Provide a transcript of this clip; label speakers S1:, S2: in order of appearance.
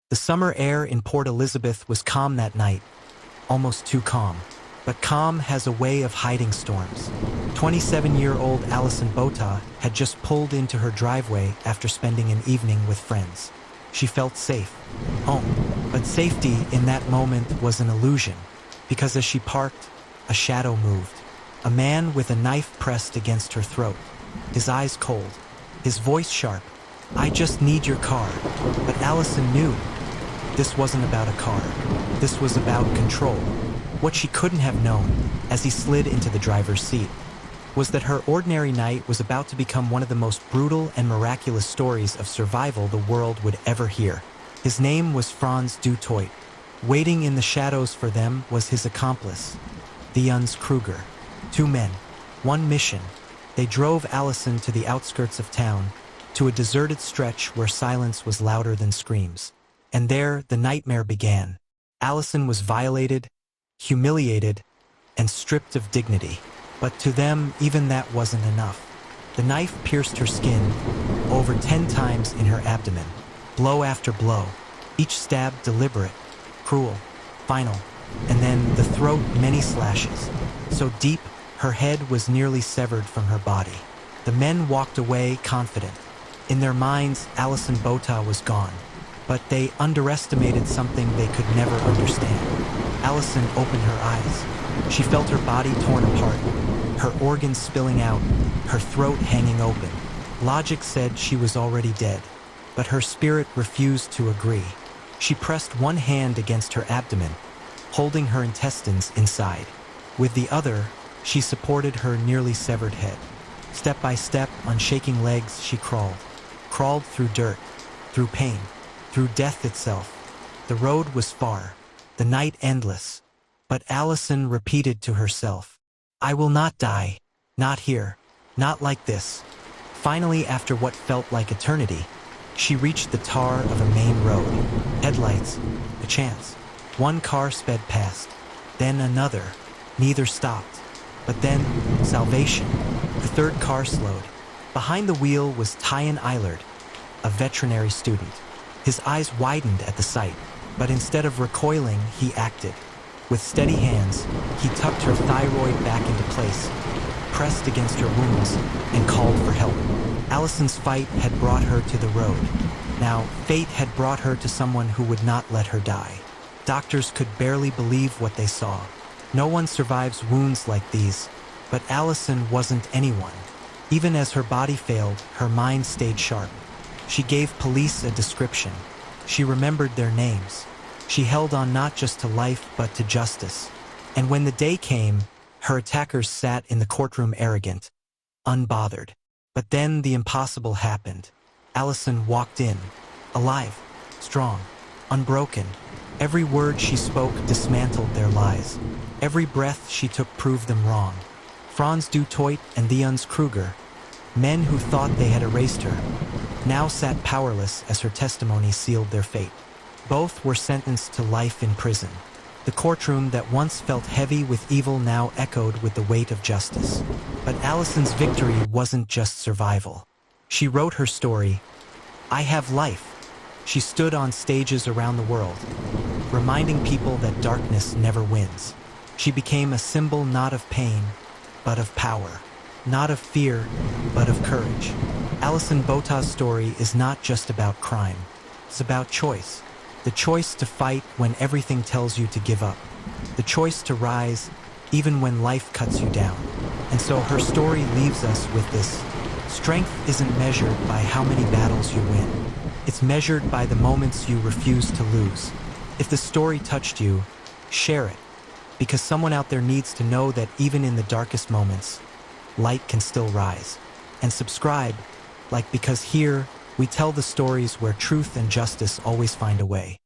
S1: The summer air in Port Elizabeth was calm that night, almost too calm. But calm has a way of hiding storms. 27-year-old Alison Botha had just pulled into her driveway after spending an evening with friends. She felt safe, home. But safety in that moment was an illusion, because as she parked, a shadow moved. A man with a knife pressed against her throat, his eyes cold, his voice sharp. "I just need your car." But Alison knew this wasn't about a car. This was about control. What she couldn't have known, as he slid into the driver's seat, was that her ordinary night was about to become one of the most brutal and miraculous stories of survival the world would ever hear. His name was Frans du Toit. Waiting in the shadows for them was his accomplice, Hans Kruger. Two men, one mission. They drove Alison to the outskirts of town, to a deserted stretch where silence was louder than screams. And there, the nightmare began. Alison was violated, humiliated, and stripped of dignity. But to them, even that wasn't enough. The knife pierced her skin over 10 times in her abdomen, blow after blow, each stab deliberate, cruel, final, and then the throat many slashes, so deep her head was nearly severed from her body. The men walked away confident. In their minds, Alison Botha was gone, but they underestimated something they could never understand. Alison opened her eyes. She felt her body torn apart, her organs spilling out, her throat hanging open. Logic said she was already dead, but her spirit refused to agree. She pressed one hand against her abdomen, holding her intestines inside. With the other, she supported her nearly severed head. Step by step, on shaking legs, she crawled through dirt, through pain, through death itself. The road was far, the night endless, but Alison repeated to herself, "I will not die, not here, not like this." Finally, after what felt like eternity, she reached the tar of a main road. Headlights, a chance. One car sped past, then another. Neither stopped. But then, salvation. The third car slowed. Behind the wheel was Tyan Eilert, a veterinary student. His eyes widened at the sight, but instead of recoiling, he acted. With steady hands, he tucked her thyroid back into place, pressed against her wounds, and called for help. Alison's fight had brought her to the road. Now, fate had brought her to someone who would not let her die. Doctors could barely believe what they saw. No one survives wounds like these, but Alison wasn't anyone. Even as her body failed, her mind stayed sharp. She gave police a description. She remembered their names. She held on not just to life, but to justice. And when the day came, her attackers sat in the courtroom arrogant, unbothered. But then the impossible happened. Alison walked in, alive, strong, unbroken. Every word she spoke dismantled their lies. Every breath she took proved them wrong. Frans du Toit and Hans Kruger, men who thought they had erased her, now sat powerless as her testimony sealed their fate. Both were sentenced to life in prison. The courtroom that once felt heavy with evil now echoed with the weight of justice. But Alison's victory wasn't just survival. She wrote her story, "I have life." She stood on stages around the world, reminding people that darkness never wins. She became a symbol not of pain, but of power. Not of fear, but of courage. Alison Botha's story is not just about crime. It's about choice. The choice to fight when everything tells you to give up. The choice to rise even when life cuts you down. And so her story leaves us with this. Strength isn't measured by how many battles you win. It's measured by the moments you refuse to lose. If the story touched you, share it. Because someone out there needs to know that even in the darkest moments, light can still rise. And subscribe, because here, we tell the stories where truth and justice always find a way.